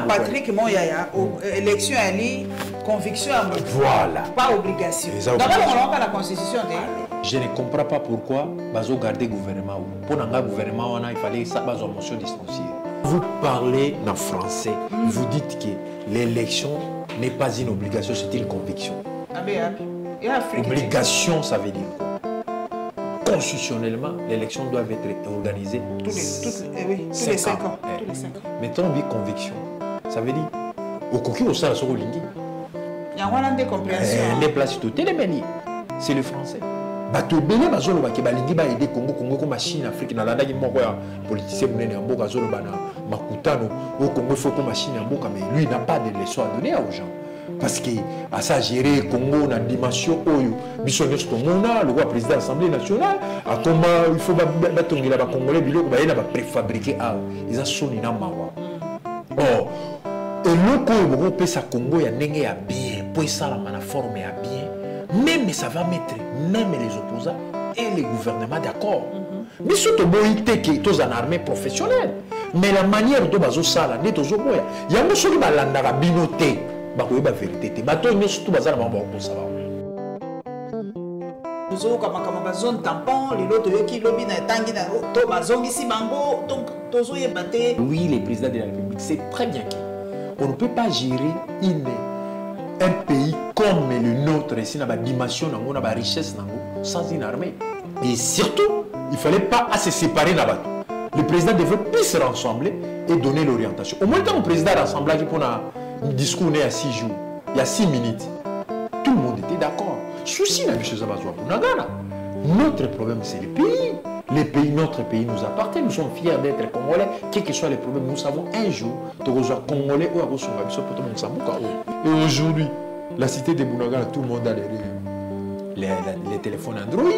Patrick Moyaya, élection ali, conviction à voilà. Pas obligation. D'abord, on n'a pas la constitution. Je ne comprends pas pourquoi Bazo garder le gouvernement. Pour un gouvernement, il fallait ça, Bazo motion distanciée. Vous parlez en français, vous dites que l'élection n'est pas une obligation, c'est une conviction. Obligation, ça veut dire quoi? Constitutionnellement, l'élection doit être organisée tous les 5 ans. Mettons bien conviction. Ça veut dire, au coquille au sein de ce Rolingi. Il y a une compréhension. Les places tout c'est le français. Bato bele bazolo ba ke balingi ba aider Congo comme machine Afrique na landa ki moko ya politicien munene ya mboka zolo bana makutano au Congo faut comme machine ya mboka, mais lui n'a pas de leçon à donner aux gens parce que à ça gérer Congo na dimension oyo biso nyoso mona le roi président de l'Assemblée nationale a comment il faut batongela ba congolais biloko ba yena ba préfabriquer a ils a soni na mawa. Or et le Congo peut sa Congo ya ndenge ya bien pour ça la forme ya bien. Même ça va mettre même les opposants et les gouvernements d'accord. Mais surtout, il y a une armée professionnelle. Mais la manière dont ils ont ça, il y a des gens qui ont la binoté. Il y a une vérité. Il y a des gens qui ont ça. Oui, le président de la République, c'est très bien qu'on ne peut pas gérer un pays comme le nôtre, ici, dans la dimension, dans la richesse, sans une armée. Et surtout, il ne fallait pas se séparer là-bas. Le président devait plus se rassembler et donner l'orientation. Au moins, quand le président rassemblage pour un discours il y a 6 jours, il y a 6 minutes, tout le monde était d'accord. Souci la chose à notre problème, c'est le pays. Les pays, notre pays nous appartient. Nous sommes fiers d'être Congolais. Quels que soient les problèmes, nous savons un jour que nous sommes Congolais ou à et aujourd'hui, la cité de Bunagana, tout le monde a les téléphones Android.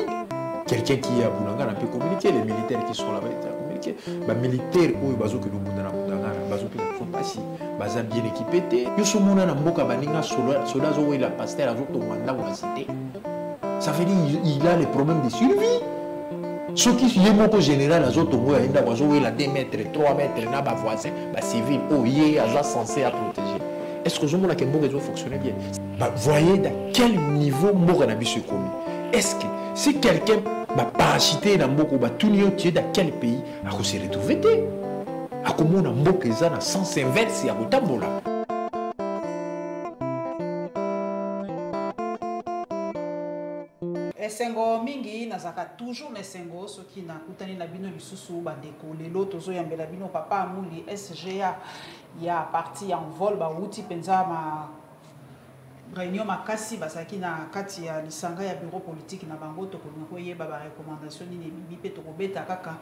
Quelqu'un qui est à Bunagana peut communiquer. Les militaires qui sont là-bas peuvent communiquer. Les militaires, où ils sont pas si bien équipés. Ils sont ça veut dire qu'il a les problèmes de survie. Ce qui est mon général, les autres, il y a 2 mètres, 3 mètres, il y a des voisins, des civils, il y a censé protéger. Est-ce que je vois que Mboga fonctionne bien? Voyez dans quel niveau Mboga n'a se commis. Est-ce que si quelqu'un va parasiter dans Mboga, tout le monde dans quel pays a se retrouvé? À comment Mboga est dans sens inverse à Botambola? Esengo mingi nazaka toujours mesengo soki na kutani na bino lisusu bandeko lelo tozo yambela bino papa amuli SGA ya parti en vol ba wuti penza ma réunion makasi basaki na kati ya lisanga ya bureau politique na bango to ko yeba ba recommandation ni bipe to ko beta kaka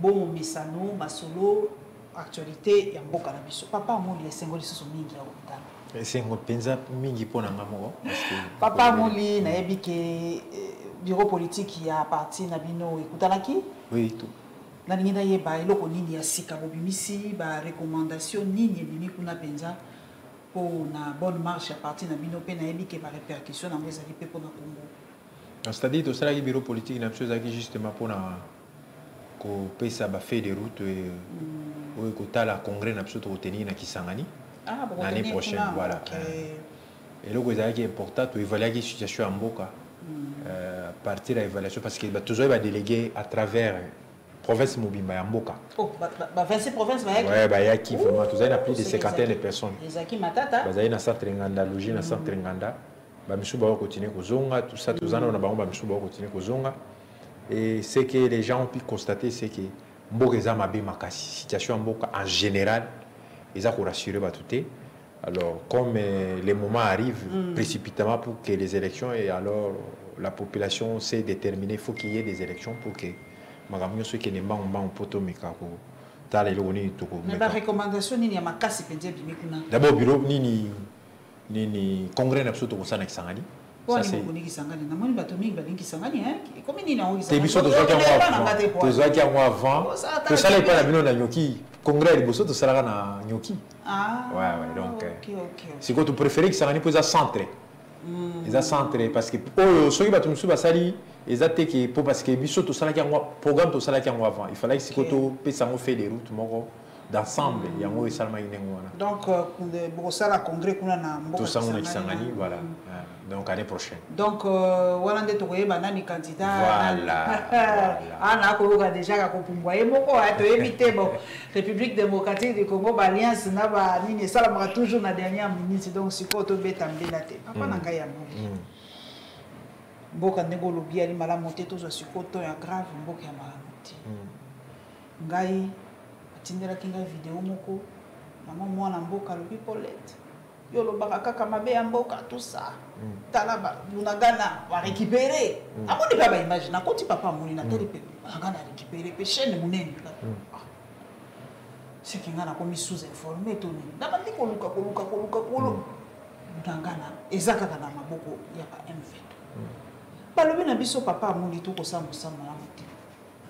bon misano masolo actualité ya mboka na biso papa amuli esengo lisusu mingi ya kutana esengo penza mingi pona ngamo papa amuli na yebi ke bureau politique ya parti na bino ekutanaki oui tout na ningi na yeba eloko nini ya sika bobimisi ba recommandation nini ebimi kuna penza pour na bonne marche ya parti na bino pe na yebi ke ba répercussion na ngeza lipe pona Congo. C'est-à-dire to sala ki bureau politique na chose aki justement pona ko pesa ba fait de route ou ko tala congrès na biso to tenir na Kisangani l'année prochaine voilà. Et le gouvernement qui est important to évaluer la situation en Mboka. À partir de l'évaluation, parce qu'il va toujours déléguer à travers province Mobimba Mboka. Oh, 26 provinces, oui, il y a qui vraiment, tout ça, il y a plus de 50 de personnes. Les Aki Matata. Il y a un centre Nganda, logis dans centre Nganda. Bamisou va continuer à zonga, tout ça, tout ça, on a Bamisou va continuer à zonga. Et ce que les gens ont pu constater, c'est que Mboka est ma makasi. Situation Mboka en général, ils ont rassuré tout. Alors, comme les moments arrivent précipitamment pour que les élections, et alors la population s'est déterminée, il faut qu'il y ait des élections pour que Magamio soit qui n'est pas en poto mikako. Mais la recommandation ni ma casse pendant bimikuna. D'abord bureau ni congrès n'absolu au sein de Sangani. Ça c'est. Na moni batomi balingi Sangani hein. Comme ni na ongi. T'es biso to zaki avant. To sala pas la bino na nyoki. Congrès de Bosso, tu seras na Nyoki. Ah. Ouais, donc. Ok. C'est quoi tu préfères que ça n'ait pas à centrer. Ils ont centré parce que oh, ceux qui battent monsieur Basali, ils ont été qui pour parce que biso tout ça là qui a programme tout ça là qui a avant. Il fallait que si tu peux ça fait des routes, moro d'ensemble yango esalama inengwana. Donc pour ça la congrès kuna na mboka tout ça on a Kisangani voilà. Donc année prochaine. Donc voilà ndé to koyeba nani candidat. Voilà. Ana ko déjà ka kopumbwa moko to éviter bon République démocratique du Congo alliance na ba nini salama toujours na dernière minute donc siko to beta mbela te. Papa na ngai ya mo. Mboka ndeko lobi ali malamu te to zo siko to ya grave mboka ya malamu te. Ngai atindela kinga vidéo moko maman mwana mboka lobi Paulette yo lobaka kaka mabe ya mboka tout ça talaba bunagana va récupérer amoni pas ba image na koti papa moni na télé pe bunagana récupérer pe chaîne munene c'est kinga na komi sous-informé to ni na bandi ko luka bunagana ezaka kana maboko ya ba M20 balobi na biso papa moni to ko samu na muti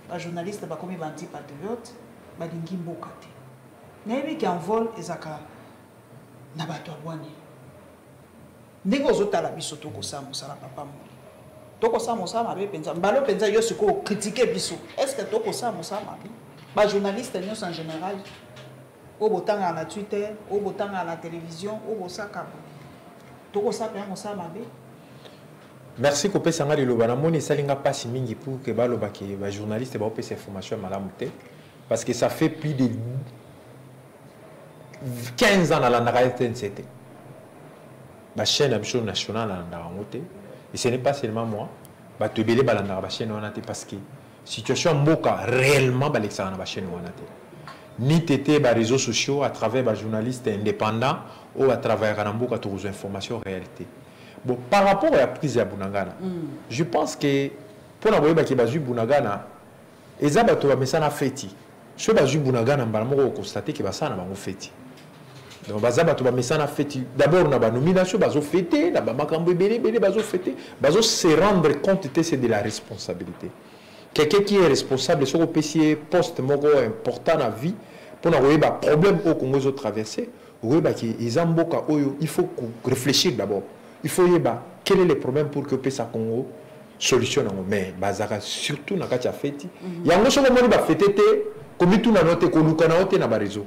ba journaliste ba komi banti patriote balingi mboka te nayebi ki en vol ezaka na bato abwani ndenge ozotala biso tokosala mosala papa moli tokosala mosala mabe mpenza mbalo mpenza yo sikoyo okritike biso est-ce que tokosala mosala mabe bajournaliste nyonso en général oyo botangaka na Twitter oyo botangaka na télévision oyo bosaka tokosala mpenza mosala mabe. Merci kopesa nga liloba namoni esalinga pasi mingi pour que balobaki bajournaliste baopesa information malamu te parce que ça fait plus de 15 ans dans la RTNCT. La chaîne nationale et ce n'est pas seulement moi. La chaîne parce que la situation mboka réellement la chaîne ni tété les réseaux sociaux à travers les journalistes indépendants ou à travers les informations réalité. Bon, par rapport à la prise de Bunagana, je pense que pour la voyer que Bunagana, les abattoirs va mettre ça fêti. Ce que Bunagana, on constater que ça na bango fêti. Donc baza bato ba mesana fêti. D'abord na ba nomination bazo fêter, na ba makambo belé bazo fêter, bazo se rendre compte que c'est de la responsabilité. Quelqu'un qui est responsable sur le PC poste moko important dans la vie pour na voyer ba problème au Congo zo traverser, voyer ba ki izamboka oyo, il faut réfléchir d'abord. Il faut y ba quel est le problème pour que pesa Congo solutionne mais bazaka surtout na kati ya fêti. Yango soko moni ba fêter te comme tout na note ko lukana ote na ba réseau.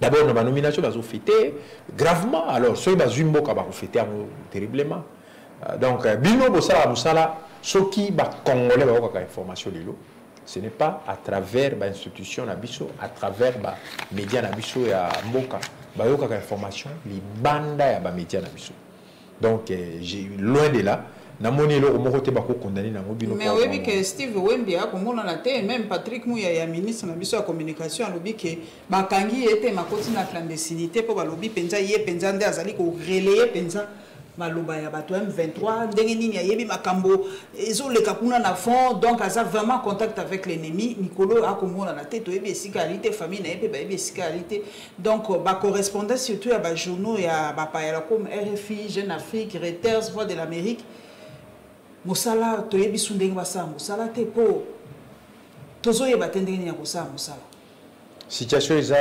D'abord, nous avons nomination, nous avons fêté gravement. Alors, ceux qui ont fêté, nous avons fêté terriblement. Donc, Bino Bossala Moussala, ceux qui ont congolais ont information, ce n'est pas à travers l'institution, à travers les médias et Mboka, ils ont information, les bandes et les médias. Donc, loin de là. Mais oui, que Steve Wemby a même Patrick Mouya, ministre de la communication, a lobby que Bakangi était ma côté la clandestinité pour lobby penza yé penza ndé azali ko relayer penza maloba ya bato M23 ndenge nini ya yebi makambo ezo le kapuna na fond donc asa vraiment contact avec l'ennemi Nicolo a komona na tête yebi sikalité famille na yebi ba yebi sikalité donc ba correspondant surtout à ba journaux ya ba pa comme RFI Jeune Afrique Reuters Voix de l'Amérique. Mosala to yebi sundenge basa mosala te po tozo yeba tendenge ya kosala mosala situation est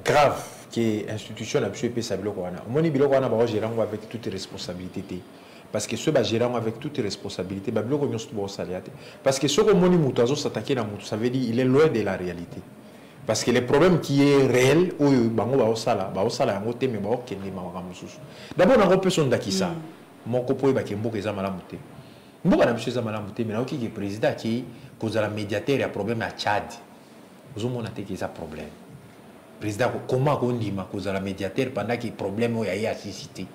grave que institution na biso epesa biloko wana omoni biloko wana ba gérer avec toute responsabilité parce que ceux ba gérer avec toute responsabilité ba biloko nyonso bo salia te parce que soko moni mutu azo s'attaquer na mutu ça veut dire il est loin de la réalité parce que le problème qui est réel oyo bango ba osala yango te mais ba okende mama mususu d'abord na ko son dakisa moko po ba kembo eza malamu te. Mboka na biso eza malamu te mais na oki ke président qui cause la médiateur ya problème à Tchad. Ozomona te que ça problème. Président comment ko ndima cause la médiateur pendant que problème ya ya cité.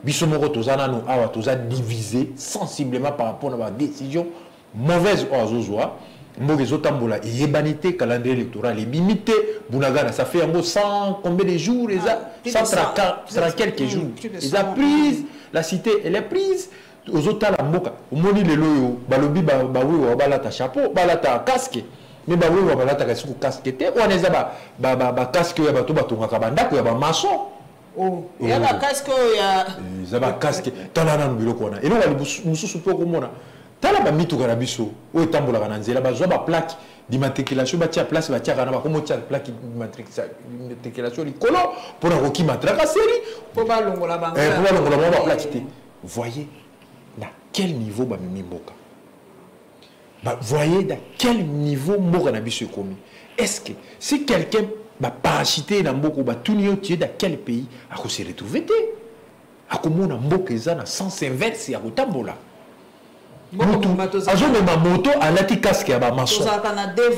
Biso moko tozana no awa toza divisé sensiblement par rapport à la décision mauvaise ozozwa. Mboka ezotambola yebanité calendrier électoral et limité Bunagana ça fait en gros 100 combien de jours les a 130 quelques jours. Ils a prise la cité elle est prise aux autres la moka au moni le loyo balobi ba oui balata chapeau balata casque mais ba oui balata kasiko casque te on est ba casque ya bato batongaka bandako ya ba maçon oh ya ba casque ya za ba casque talana biloko wana elo bali mususu po komona tala ba mitu kana biso o tambola kana nzela ba zo ba plaque d'immatriculation ba tia place ba tia kana ba komo tia plaque d'immatriculation likolo pour na koki matraka série po ba longola bango po ba longola ba plaque te voyez dans quel niveau ba mimi mboka voyez dans quel niveau mboka na biso commis est-ce que si quelqu'un parasiter dans beaucoup tout tu es dans quel pays à se retrouver à comment on a beaucoup na sens inverse à kotambola azo ma moto à la casque ya ba maçon ça kana deux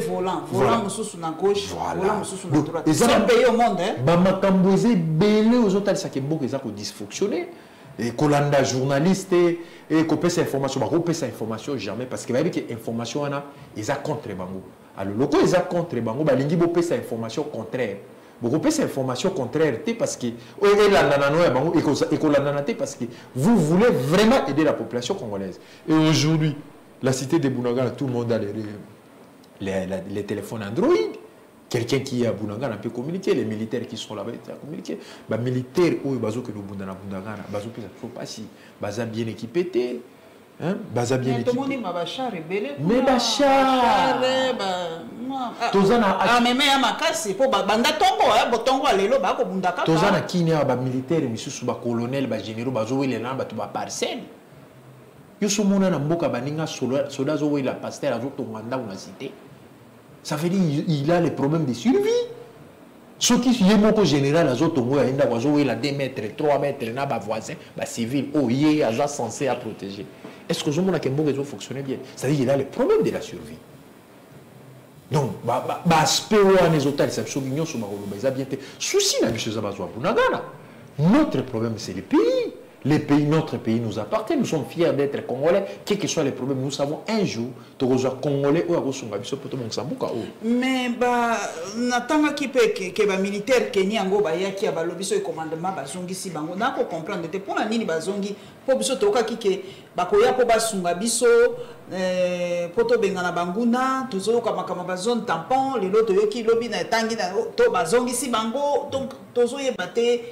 volants mususu na gauche volant mususu na droite c'est un pays au monde hein ba makamboze belé aux hôtels ça que beaucoup ça ko dysfonctionner et kolanda journaliste et ko pesa information ba ko pesa information jamais parce que ba que information ana ils a contre bango alors loko ils a contre bango ba lingi bo pesa information contraire beaucoup pesa information contraire parce que parce que vous voulez vraiment aider la population congolaise et aujourd'hui la cité de Bunagana tout le monde a les téléphones Android. Quelqu'un qui est à Bunagana peut communiquer, les militaires qui sont là-bas peuvent communiquer. Les militaires, où ils sont Bunagana, pas si, bien équipés. Hein? Baza bien équipé. Mais Bachar. Ah mais makasi po banda tongo botongo alelo ba ko bundaka. Tozana kini ba militaire misusu ba colonel ba généraux ba zo wele na ba to ba parcelle. Yo somona na mboka baninga soda zo wele la pasteur azo to manda una cité. Ça veut dire il a les problèmes de survie. Ce qui est mon général azo to ngoya inda wa zo wele 2 mètres 3 mètres na ba voisin ba civil o yé aza censé à protéger. Est-ce que Zomona Kembo va fonctionner bien? C'est-à-dire qu'il a les problèmes de la survie. Donc, aspect où les hôtels, c'est absolument ce que bien. Souci, notre problème, c'est les pays. Les pays, notre pays nous appartient. Nous sommes fiers d'être Congolais. Quels que soient les problèmes, nous savons un jour, tu seras Congolais ou à mais, n'attends qu'il peut que les militaires Kenya qui a lobby le commandement, Bazongi si bango, n'a pas comprendre. Pour la nini Bazongi, pour biso toka kike, bakoya po basunga biso, poto bengana banguna, tozo kama bazone tampon, les loto yoki lobby na tangi na to Bazongi si bango, donc tozo yebate.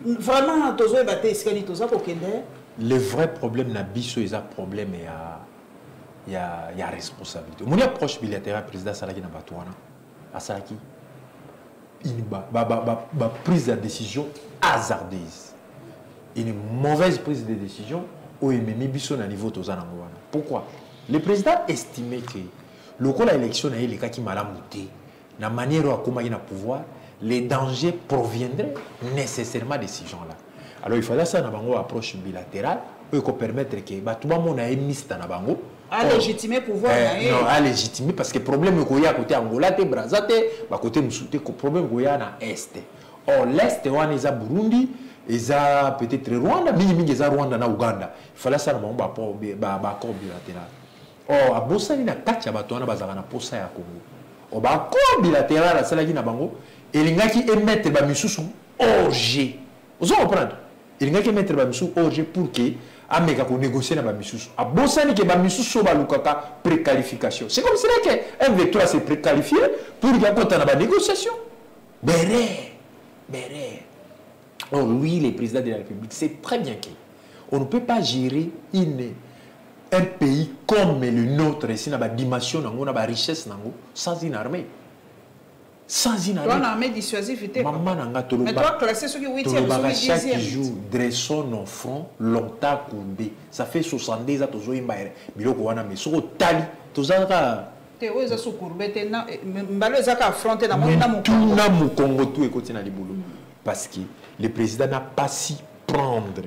Vraiment, le vrai problème na biso est un problème il y a responsabilité. Mon approche bilatérale président Salaki na Batouana à Salaki une prise de décision hasardeuse. Une mauvaise prise de décision au même biso na niveau tozana ngwana. Pourquoi? Le président estimait que le coup l'élection est les cas qui malamuté na manière à comment il a pouvoir les dangers proviendraient nécessairement de ces gens-là. Alors il fallait ça dans une approche bilatérale pour permettre que tout le monde ait mis dans bango à légitimer pouvoir non à légitimer parce que le problème est qu'il y a côté Angola te Brazza te côté Moussouté le problème est qu'il y a dans est. Or l'est on est à Burundi ils a peut-être Rwanda mingi ils a Rwanda na Uganda. Il fallait ça dans un accord bilatéral. Or à Bossani na kati ya bato wana bazaka na posa ya Congo. Or ba accord bilatéral à cela qui na bango et les gens qui émettent des misusu orgé. Vous comprenez? Et les gens qui émettent des misusu orgé pour que Amérique négocier na misusu. A bosani que misusu ba lukaka préqualification. C'est comme cela que un vecteur s'est préqualifié pour qu'il y ait une négociation. Béré. Oh lui, le président de la République, c'est très bien qu'on ne peut pas gérer un pays comme le nôtre, ici, dans la dimension, dans la richesse, sans une armée. Sans une armée dissuasivité. Mais toi, classé ceux qui 8e, chaque jour, dressons nos fronts, longtemps courbés. Ça fait 70 ans que nous avons biloko wana mais sur tali, tous aka théo za sou courbé te na mbalo ezaka affronter na mona mu Congo tout écouter na libulu parce que le président n'a pas si prendre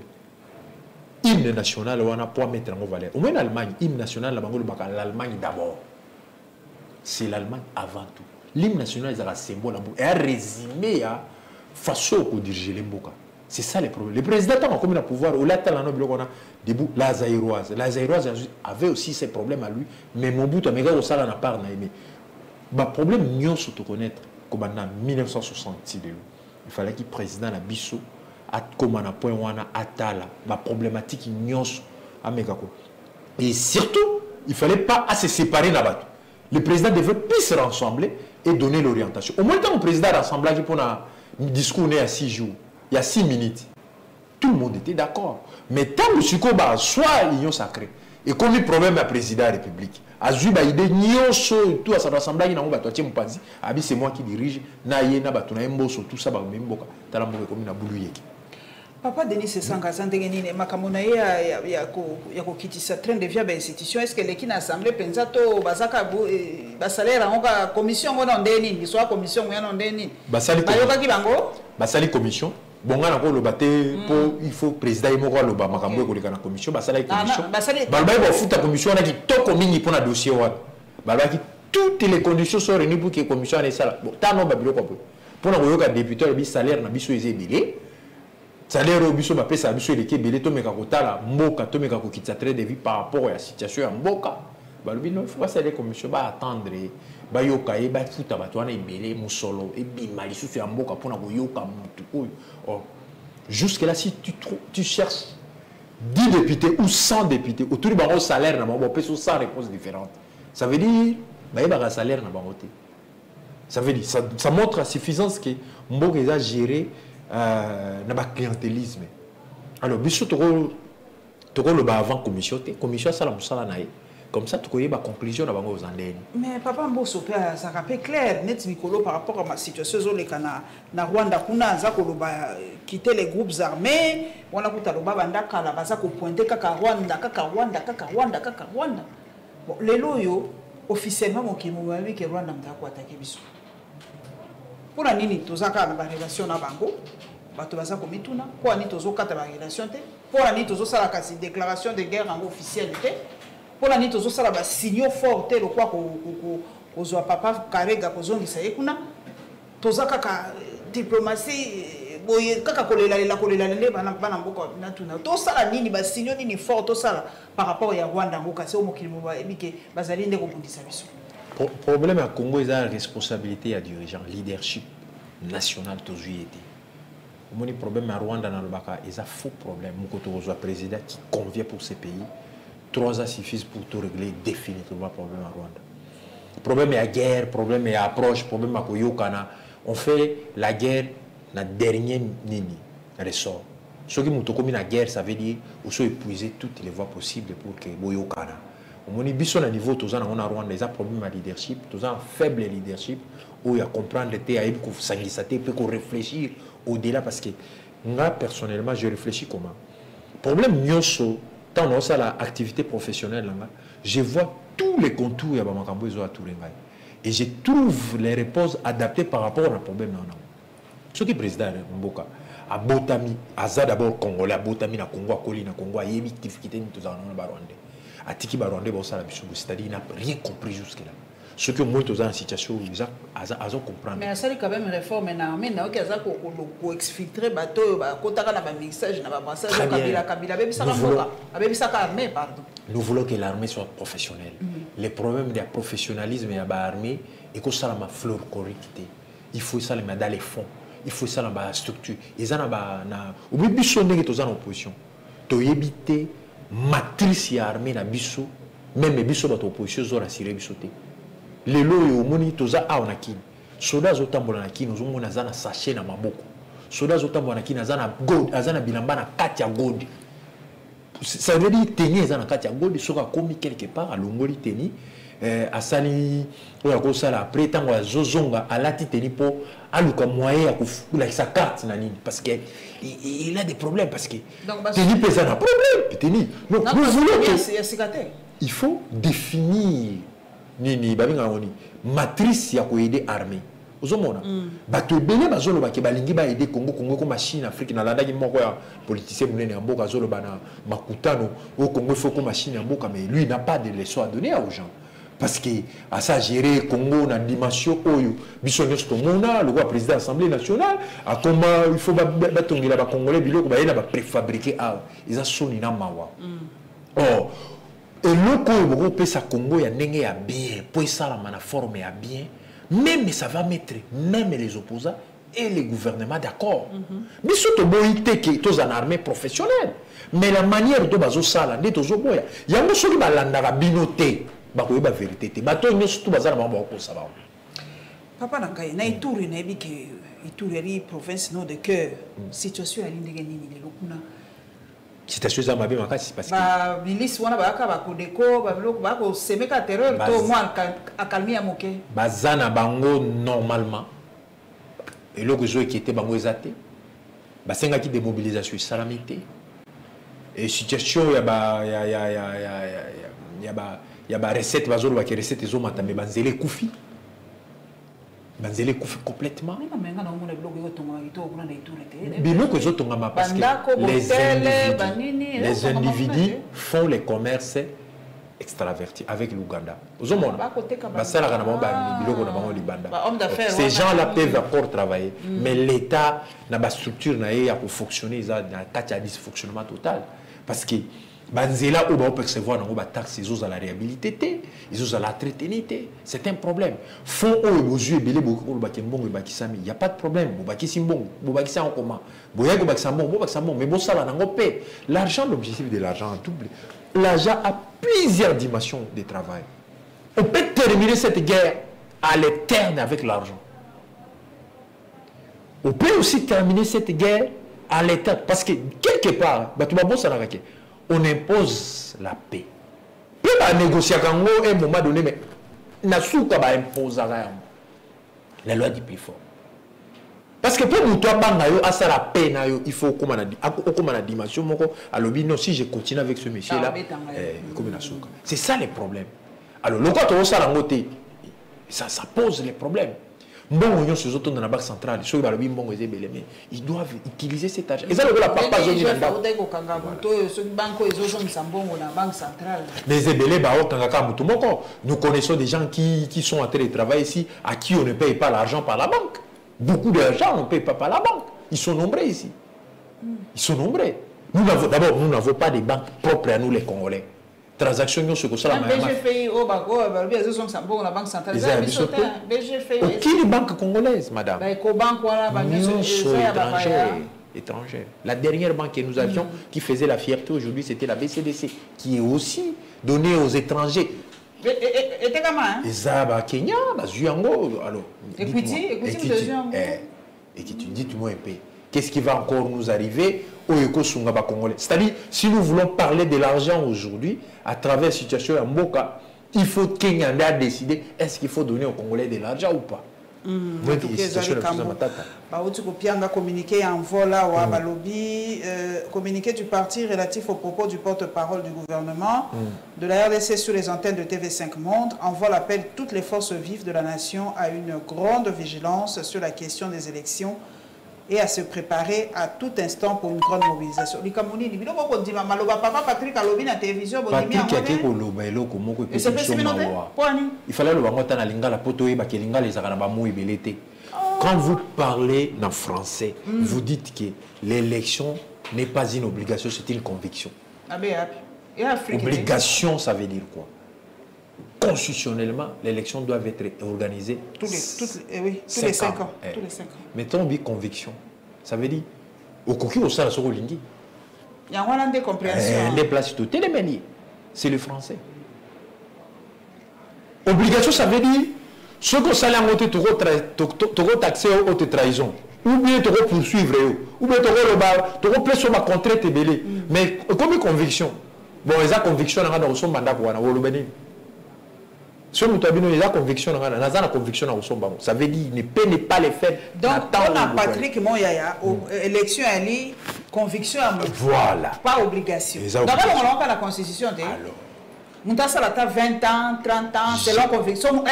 hymne national wana pour mettre en valeur. Au moins en Allemagne, hymne national l'Allemagne d'abord. C'est l'Allemagne avant tout. L'hymne national est un symbole et un résumé à façon de diriger les Mboka. C'est ça le problème. Le président a comme le pouvoir, au latin, la Zaïroise avait aussi ses problèmes à lui, mais Mobutu n'a pas aimé. Le problème, nous se connaître comme en 1966. Il fallait que le président la Bissot, comme on a point atala, la problématique nous et surtout, il ne fallait pas se séparer là-bas. Le président devait plus se rassembler et donner l'orientation. Au moins, quand le président rassemblage pour un discours il y a 6 jours, il y a 6 minutes, tout le monde était d'accord. Mais tant que le soit l'union sacrée, et comme le problème à président de la République, tout à sa rassemblage, c'est moi qui dirige, tout ça, Papa Denis Sesanga Santengenine makamona ya kokitisa train de vie ba institution est-ce que l'équipe assemblée penza to bazaka ba salaire onga commission ngona ndeni ni soit commission ngona ndeni basali bayoka ki bango basali commission bonga na ko lo baté pour il faut président imoko lo ba makambo ko lekana commission basali commission balba ba futa commission na ki toko mingi pona dossier wa balba ki toutes les conditions sont réunies pour que commission ane sala bon tano ba biloko pona ko yoka député bi salaire na biso ezebele salaire au biso ba pesa biso eleke belé to meka kotala mboka to meka kokitsa train de vie par rapport à la situation ya mboka balobi non il faut pas ça les commissions ba attendre ba yoka e ba futa ba twana ebele musolo e bima lisusu ya mboka pona ko yoka mutu oyo jusque là si tu cherches 10 députés ou 100 députés autour du barreau salaire na bango pesa 100 réponses différentes ça veut dire ba yeba salaire na bango te ça veut dire ça montre la suffisance que mboka est géré na ba clientélisme alors biso to le ba avant commission ça la musala na comme ça tu connais ba conclusion na bango aux andeni mais papa Mbosso pa ça rappelle clair net mikolo par rapport à ma situation zolekana na Rwanda kuna za ko ba quitter les groupes armés wana kuta lo ba banda kala baza ko pointer kaka Rwanda bon lelo yo officiellement mon kimo ba wi ke Rwanda mtako attaquer biso pour la nini tozaka na ba relation na bango bato baza ko mituna pour ni tozo kata ba relation te pour la nini tozo sala kasi déclaration de guerre en officielle te pour la nini tozo sala ba signaux fort te lo kwa ko ozwa papa Karega kozongisa yekuna tozaka ka diplomatie boye kaka kolela le bana mboka na tuna to sala nini ba signaux nini fort to sala par rapport ya Rwanda ngoka se omokili mo ba ebike bazali nde ko bundisa biso. Problème à Congo, il y a la responsabilité à dirigeant, leadership national toujours été. Le problème à Rwanda, il y a un faux problème. Il y a un président qui convient pour ces pays. 3 ans suffisent pour tout régler définitivement le problème à Rwanda. Le problème est la guerre, le problème est l'approche, le problème est Koyokana. On fait la guerre dans le dernier ressort. Ce qui est la guerre, ça veut dire qu'il faut épuiser toutes les voies possibles pour que Koyokana. On a besoin à niveau tous en Rwanda des problèmes de leadership, tous en faible leadership où il y a comprendre les thèmes qu'on s'engager peut réfléchir au-delà parce que moi personnellement je réfléchis comment. Problème nyoso tant on a l'activité professionnelle là, je vois tous les contours ya ba makambo ezo aturenga et je trouve les réponses adaptées par rapport au problème là. Ce qui président Mboka a botami aza d'abord congolais a botami na Congo akoli na Congo a yebi difficulté ni tous en Rwanda. Atiki Barwande c'est-à-dire il n'a rien compris jusque-là. Ce que moi, tous en situation, ils ont comprendre. Mais ça, quand même, réforme, mais il y a pour exfiltrer bateau, mixage, nous voulons que l'armée soit professionnelle. Les problèmes de professionnalisme et de l'armée, et que ça la fleur correcte. Il faut ça dans les fonds. Il faut ça dans la structure. Ils ont en opposition. Tu éviter matrice ya armée na biso même biso bato opposition zo rassurer biso te lelo yo moni toza a onakini soda zo tambola na kini zo mona zana sachet na maboko soda zo tambola na kini azana gold azana bilamba na kati ya gold ça veut dire tenir azana kati ya gold soka komi quelque part alongoli teni asali oya ko sala après tango azozonga alati teni po aluka moyen ya kufula sa carte na nini parce que il a des problèmes parce que teni pesa na problème teni donc nous voulons que il faut définir nini babinga ngoni matrice ya ko aider armée ozomona bato ebele bazolo ba ke balingi ba aider Congo ko machine Afrique na landaki moko ya politicien munene ya mboka zolo bana makutano au Congo faut ko machine ya mboka mais lui n'a pas de leçon à donner aux gens. Parce que à ça gérer Congo na dimension oyo biso nyos to mona le roi président de l'Assemblée nationale a comment il faut batongela ba congolais biloko ba yena ba préfabriquer a ils a soni na mawa oh et le ko pesa Congo ya ndenge ya bien pour ça la mana forme ya bien même ça va mettre même les opposants et les gouvernements d'accord biso to boité que tous en armée professionnelle mais la manière de bazo sala ndi tozo boya yango soki balandaka binoté bakoye ba vérité te bato nyonso tout bazala mambo ko saba papa na kai na ituri na ebi ke ituri ari province no de cœur situation ya ndenge nini lelo kuna situation za mabe makasi parce que ba milice wana ba ka ba kodeko ba biloko ba ko semeka terreur to moi akalmia moke bazana bango normalement et loko zo qui était bango ezate basenga qui démobilisation salamité et situation ya ba recette bazolo ba recette zo matame banzele kufi complètement biloko ezotongama parce que les individus font les commerces extravertis avec l'Ouganda. Ces gens-là peuvent encore travailler, mais l'État n'a pas structure pour fonctionner, il y a un dysfonctionnement total. Parce que Banzela ou percevoir des taxes, ils ont la réhabilité, ils ont la traité. C'est un problème. Fonds ou besoin belé beaucoup il n'y a pas de problème. Mais bon ça va l'argent, l'objectif de l'argent en double. L'argent a plusieurs dimensions de travail. On peut terminer cette guerre à l'éternel avec l'argent. On peut aussi terminer cette guerre à l'éternel. Parce que quelque part, on impose la paix. On peut négocier à un moment donné, mais la loi dit plus fort. Parce que pour nous, la paix, il faut qu'on ait dimension. Alors, si je continue avec ce monsieur-là, c'est ça le problème. Alors, le cas ça pose les problèmes. Bon, ces autres dans la banque centrale, ils doivent utiliser cet argent. Et ça, le papa, nous connaissons des gens qui sont en train de travailler ici, à qui on ne paye pas l'argent par la banque. Beaucoup d'argent, on ne paye pas par la banque. Ils sont nombreux ici. Ils sont nombreux. D'abord, nous n'avons pas de banques propres à nous, les Congolais. Transactions, c'est comme ça. BGFI, la banque centrale. Aucune banque congolaise, madame. Étrangère. La dernière banque que nous avions, qui faisait la fierté aujourd'hui, c'était la BCDC, qui est aussi donnée aux étrangers. Et t'es comment, hein? Kenya, Zuyango. Alors, écoutez, dites-moi un peu. Qu'est-ce qui va encore nous arriver au Eko-Sungaba congolais? C'est-à-dire, si nous voulons parler de l'argent aujourd'hui, à travers la situation à Mboka, il faut que Kenya décider est-ce qu'il faut donner aux Congolais de l'argent ou pas. Communiqué en vola ou à lobby, communiqué du parti relatif aux propos du porte-parole du gouvernement de la RDC sur les antennes de TV5 Monde envoie l'appel toutes les forces vives de la nation à une grande vigilance sur la question des élections et à se préparer à tout instant pour une grande mobilisation. Il fallait quand vous parlez en français, vous dites que l'élection n'est pas une obligation, c'est une conviction. Obligation, ça veut dire quoi? Constitutionnellement, l'élection doit être organisée tous les 5 ans. Mettons bien conviction. Ça veut dire, au coquille au sein de Sokolindi. Il y a une compréhension. Les places tout c'est le français. Obligation, ça veut dire, ce que ça l'a monté, tu as taxé aux trahison. Ou bien tu vas poursuivre, ou bien tu vas presser ma contrainte belé. Mais comme conviction, bon, ils ont conviction dans son mandat pour le si nous avons une conviction, ça veut dire ne peut ne pas les faire. Donc, on a Patrick Moyaya, élection à lui, conviction à moi. Voilà. Pas obligation. D'abord, on a la constitution. Alors. Nous avons 20 ans, 30 ans, selon conviction.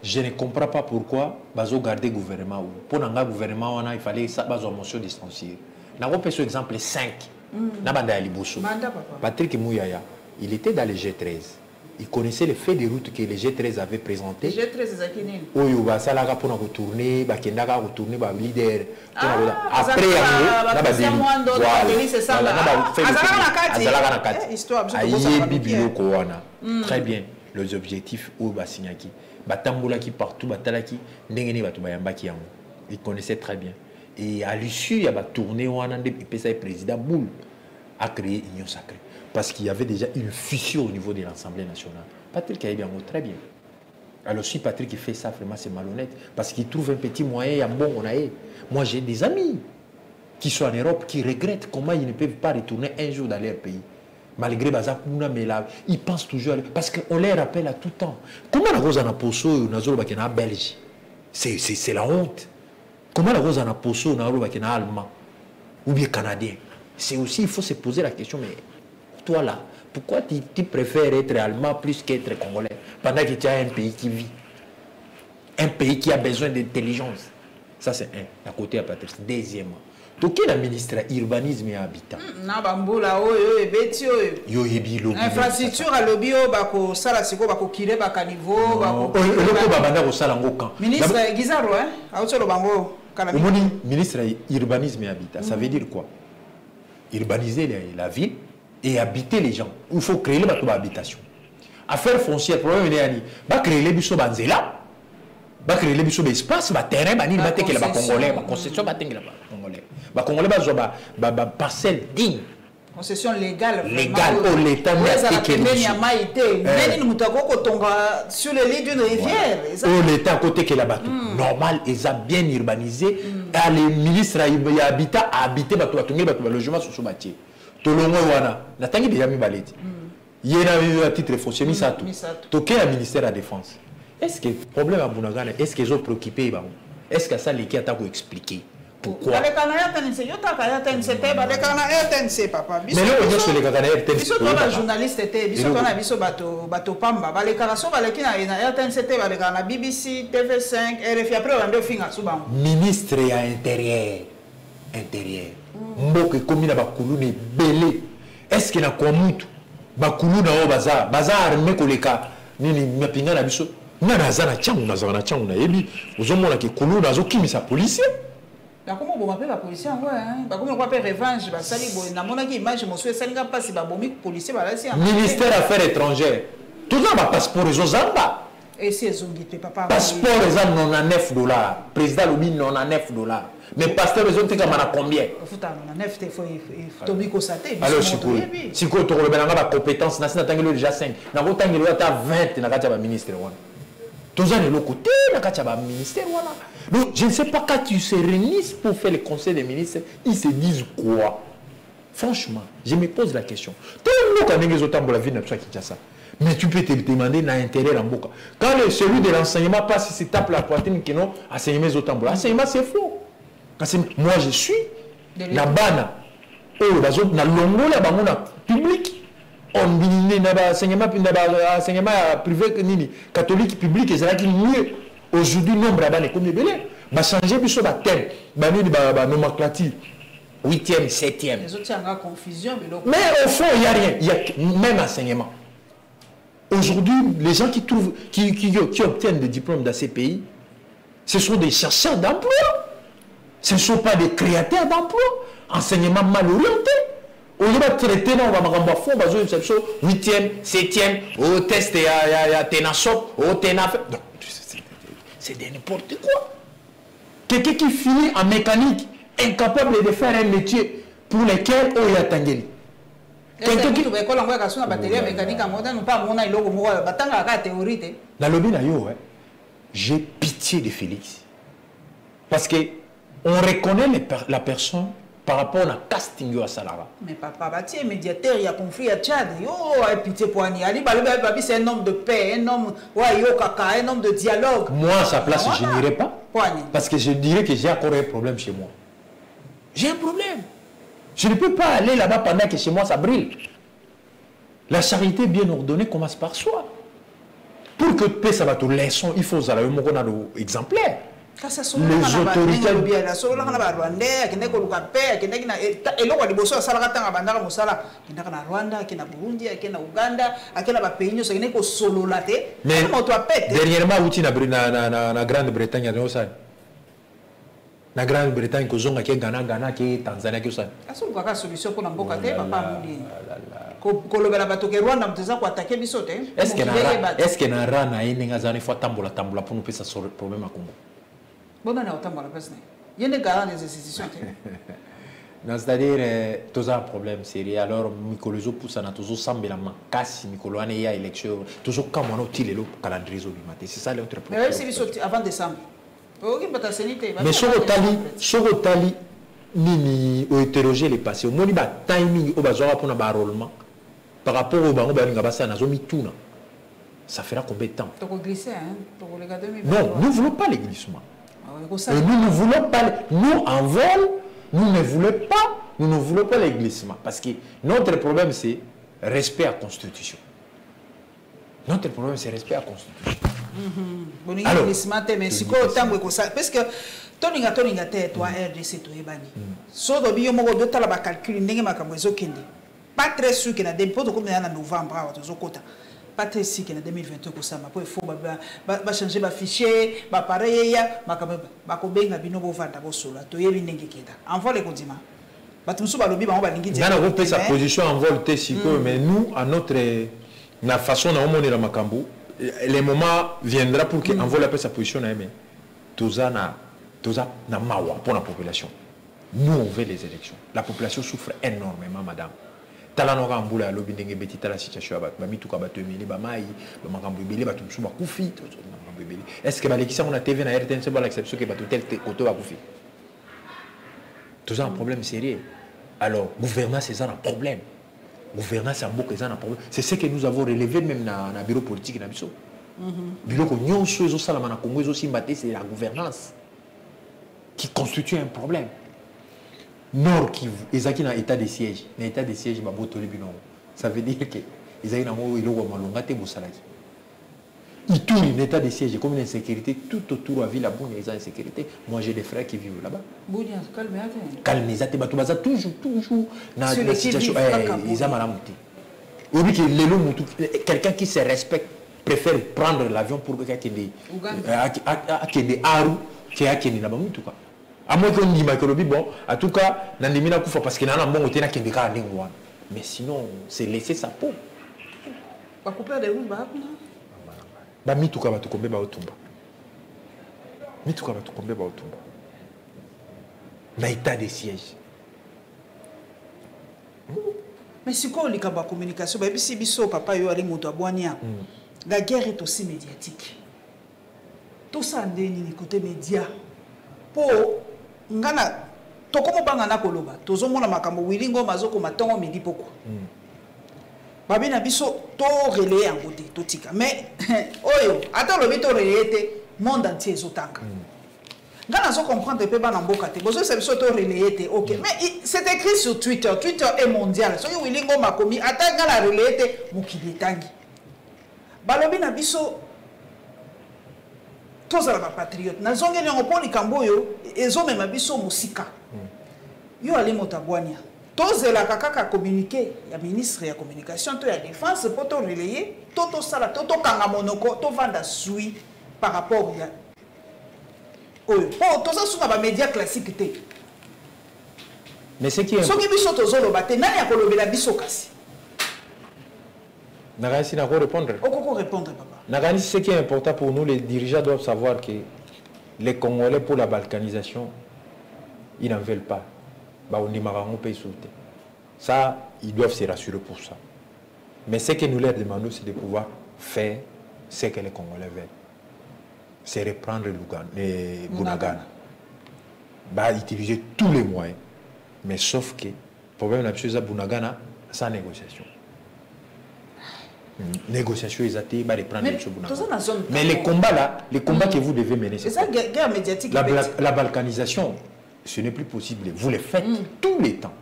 Je ne comprends pas pourquoi bazo garder gouvernement. Pour un gouvernement, il fallait une motion distanciée. Nous avons un exemple 5. Patrick Mouyaya. Il était dans le G13. Il connaissait les faits de route que les G13 avaient présentés. Les G13, c'est qui? Oui, ça l'a pour retourner, retourner, leader. Après, très bien. Les objectifs au Basignaki. Batamboula qui partout, Batalaki, Nengeni Batubayambaki. Il connaissait très bien. Et à l'issue, il y a tourné, le président Boule a créé Union Sacrée. Parce qu'il y avait déjà une fusion au niveau de l'Assemblée nationale. Patrick Aïbiango, très bien. Alors si Patrick fait ça, vraiment c'est malhonnête. Parce qu'il trouve un petit moyen, moi j'ai des amis qui sont en Europe qui regrettent comment ils ne peuvent pas retourner un jour dans leur pays. Malgré Bazakuna, mais là, ils pensent toujours... Parce qu'on les rappelle à tout temps. Comment la Rosa n'a pas ça, Belge? C'est la honte. Comment la rose en a poso na allemand ou bien canadien? C'est aussi, il faut se poser la question, mais toi là, pourquoi tu préfères être allemand plus qu'être congolais pendant que tu as un pays qui vit, un pays qui a besoin d'intelligence? Ça c'est un, à côté à Patrice. Deuxièmement, donc quel est le ministre urbanisme et habitat? Infrastructure à lobby bako sala siko bako kire baka niveau bako babanda ko sala ngokan. Ministre Gizaro autso bango kala ministre urbanisme et habitat, ça veut dire quoi? Urbaniser la ville et habiter les gens. Il faut créer les habitations. Affaire foncière, problème est va créer les biso banzela, va créer les biso espace, va terrain, va ni va te que la congolais, va concession va te que la congolais. Va congolais va parcelle digne. Concession légale. Légale. Oh l'État n'a pas que sur le lit d'une rivière. Oh l'État à côté que la bateau. Normal, ils ont bien urbanisé. Les ministres y habitat à habiter bateau, à logement sur ce bâtiment. Tolongo wana, la tangi déjà mis baleti. Il y a un titre foncier mis ça tout. Toqué le ministère de la Défense. Est-ce que le problème à Bunagana, est-ce qu'ils ont préoccupé? Est-ce que ça les qui a expliqué? Pourquoi? Mais là, on est sur les Canadiens RTNC. Ils sont les journalistes, ils sont les bateaux Pamba. Les Canadiens RTNC, les BBC, TV5, RFI. Après, on va finir souvent. Ministre à intérieur. Mboke comme il a bakulune belé. Est-ce qu'il a quoi moutou? Bakuluna au bazar. Bazar armé koleka. Nini mapinga na biso. Na nazana changu na changu na ebi. Ozomona ke kuluna zo kimi sa policier. Comment on appelle la police? Comment on appelle revanche? Ministère des Affaires étrangères. Tout ça, passeport et Zamba. Et si elles ont dit papa. Passeport et non à $9. Président Loumi non à $9. Mais pasteur ils ont dit combien? Alors si vous avez des compétences, vous avez déjà 5. Vous avez 20 dans le ministère. Tout ça, de l'autre côté, dans le ministère. Donc, je ne sais pas quand tu se réunis pour faire le conseil des ministres, ils se disent quoi? Franchement, je me pose la question. Mais tu peux te demander dans l'intérieur en boca. Quand celui de l'enseignement passe, il se tape la poitrine qui non, enseignement zotambola. Enseignement, c'est faux. Moi, je suis la bana. Oh, la longo, la bana public. On dit enseignement privé catholique public, et c'est mieux. Aujourd'hui, nombre de comme belé. Va changer biso ba thème, ba ni ba nomenclature. 8e, 7e. Les autres ont confusion mais au fond, il y a rien, il y a même enseignement. Aujourd'hui, les gens qui trouvent qui obtiennent des diplômes dans ces pays, ce sont des chercheurs d'emploi. Ce ne sont pas des créateurs d'emploi. Enseignement mal orienté. On va traiter on va me fond, 8e, 7e, au test il y a Tenasop, au Tenaf. C'est de n'importe quoi. Quelqu'un qui finit en mécanique, incapable de faire un métier pour lequel il y a Tangeli. Quelqu'un qui... J'ai pitié de Félix. Parce qu'on reconnaît la personne par rapport à casting à Salara. Mais papa, tu es médiateur, il y a conflit à Tchad. Oh, pitié pour Annie. Ali Babi, c'est un homme de paix, un homme de dialogue. Moi, à sa place, je n'irai pas. Parce que je dirais que j'ai encore un problème chez moi. J'ai un problème. Je ne peux pas aller là-bas pendant que chez moi ça brille. La charité bien ordonnée commence par soi. Pour que paix ça va te leçon, il faut aller au exemplaire. Les autorités mais dernièrement outil na Grande-Bretagne na Grande-Bretagne ko zonga ke Ghana ke Tanzania ke ça aso solution pour mboka te papa mudi ko lobela bato ke Rwanda mteza ko attaquer biso te est-ce que na rana ininga zani fo tambola pour nous pesa sur le problème à Congo. Bon, on a autant de personnes. Il y a des garants des institutions. C'est-à-dire, tout un problème sérieux. Alors, Mikolozo pousse à toujours sembler la casse, Mikoloane y a élection, toujours comme on a tiré le calendrier du matin. C'est ça l'autre problème. Mais c'est avant décembre. Mais sur le tali, ni interroger les passés. Au moins, il y a timing au bazar pour un enrôlement par rapport au banc, ça fera combien de temps? Tu vas glisser, hein? Non, nous ne voulons pas les glissements. Et nous ne voulons pas, nous en vol, nous ne voulons pas les glissements. Parce que notre problème, c'est respect à la Constitution. Notre problème, c'est respect à la Constitution. Alors, parce que toninga te toi RDC to ebani so do biyo moko dotala ba calcul ndenge makambo ezokende pas très sûr que na dépôt de combien en novembre awa tozokota pas très sûr que na 2022 ko sama po il faut ba changer ba fichier ba pareil ya makambo ba ko benga bino bo vanda bo sola to yebi ndenge keda en vol ekondima batu musu ba lobi ba balingi dire na ko sa position en vol te siko mais nous à notre na façon na omoni la makambo le moment viendra pour que en vol appelle sa position na mais tozana na mawa pour la population. Nous, on veut les élections. La population souffre énormément, madame. Talanoga ambula lobi ndenge betita la situation ba mituka ba temeli ba mai ba makambo ebele ba tumsu ba kufi est-ce que ba lekisa on a TV na RTNC ba l'exception que ba tel auto ba kufi. Tout un problème sérieux. Alors, gouvernance c'est un problème. Gouvernance en beaucoup c'est un problème. C'est ce que nous avons relevé même na bureau politique na biso. Bureau ko nyonso ezo sala na Congo ezo simbate c'est la gouvernance qui constitue un problème. Nord Kivu, ils ont un état de siège. Un état de siège, ça veut dire que ils ont un état de siège, comme une insécurité tout autour de la ville, ils ont une insécurité. Moi, j'ai des frères qui vivent là-bas. Calmez-vous, toujours dans la situation. Ils ont mal à quelqu'un qui se respecte préfère prendre l'avion pour quelqu'un qui est des Aru, qui est là-bas. À moins qu'on dise que bon, en tout cas, Nandemina Koufa parce qu'il y a un bon côté qui est mais sinon, c'est laisser sa peau. Pas couper des routes, bah, mituka va te tomber ba otumba. Mituka va te tomber ba otumba. Na état de siège. Mais si quoi les cabas communication, bah si biso papa yo ali moto aboania. La guerre est aussi médiatique. Tout ça ndeni côté média. Pour ngana tokomo bangana koloba tozomona makambo wilingo mazoko matongo midi poko babina biso to relayer en côté totika mais oyo ata lobi to relayer monde entier ezotanga ngana zo comprendre pe bana mboka te bozo se biso to relayer te OK mais c'est écrit sur Twitter est mondial so wilingo makomi ata ngala relayer mukili tangi balobi na biso tous les patriotes. Nous avons dit que ils ont même biso musika. Yo ali motabwania. Tous les kaka communiqué, il ministre de la communication, de la défense pour te relayer, tout ça tout kanga monoko, tout vanda sui par rapport à pour tout ça sur les médias classiques té. Mais ce qui est ce qui biso tozolo baté nani akolobela biso kasi. Nagasi n'a pas répondre. Okoko répondre papa. Nagani, ce qui est important pour nous, les dirigeants doivent savoir que les Congolais pour la balkanisation, ils n'en veulent pas. Bah, on dit Marango paye sauter. Ça, ils doivent se rassurer pour ça. Mais ce que nous leur demandons, c'est de pouvoir faire ce que les Congolais veulent. C'est reprendre le Bunagana. Bah, utiliser tous les moyens. Mais sauf que le problème de la Bunagana, sans négociation. Négociation, ils ont reprendre les choses. Mais les combats là, les combats que vous devez mener, c'est ça, guerre médiatique. La balkanisation, ce n'est plus possible. Vous le faites tous les temps.